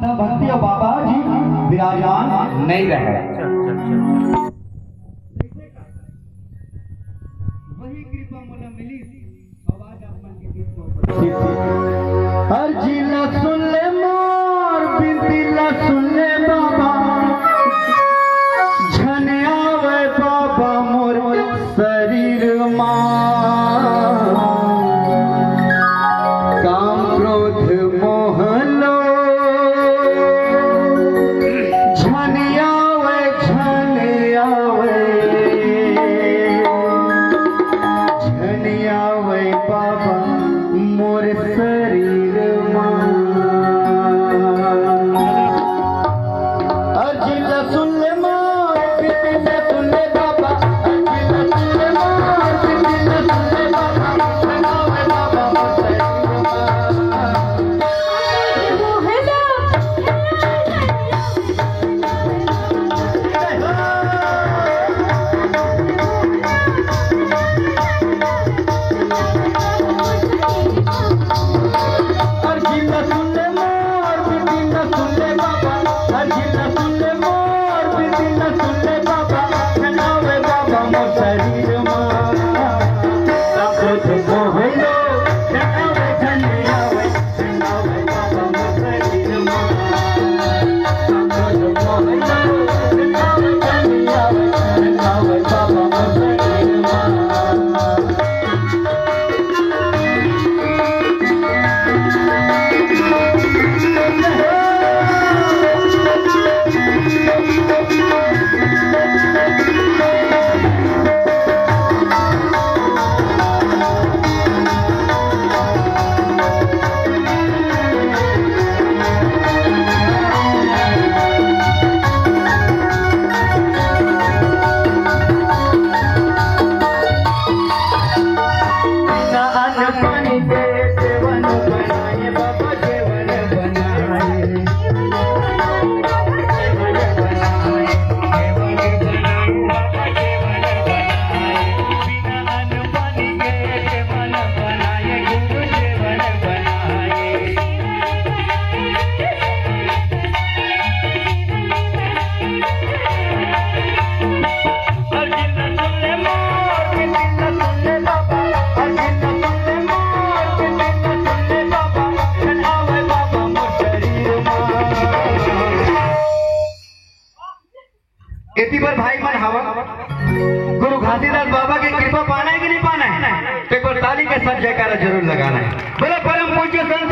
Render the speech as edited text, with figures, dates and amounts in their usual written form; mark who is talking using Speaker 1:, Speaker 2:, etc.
Speaker 1: भक्ति और बाबा जी विराजमान नहीं रहे। वही कृपा मोला मिली आवाज आपन के गीत को हर जिला सुन ले मोर बिंदिला सुन ले बाबा झने आवे बाबा मोर शरीर काम क्रोध मोह लो झने आवे बाबा मोर शरीर अर्जिला सुन ले मोर बिंदिला सुन ले बाबा अर्जिला सुन ले मोर बिंदिला सुन ले बाबा झने आवे बाबा मोर शरीर अर्जिला सुन ले मोर बिंदिला सुन ले बाबा अर्जिला सुन ले मोर बिंदिला सुन ले बाबा झने आवे बाबा मोर शरीर सब कुछ मोह लो झने आवे बाबा मोर शरीर सब कुछ मोह लो झने आवे बाबा मोर शरीर पानी दे जीवन बनाए बाबा जीवन बनाए बिना अन्न पानी के जीवन बनाए गुरु जीवन बनाए अर्जिला सुन ले मोर बिंदिला सुन ले बाबा अर्जिला इसी पर भाई मन हवा गुरु घासीदास बाबा की कृपा पाना है कि नहीं पाना है? तो एक बार ताली के साथ जयकारा जरूर लगाना है। बोले परम पूज्य संत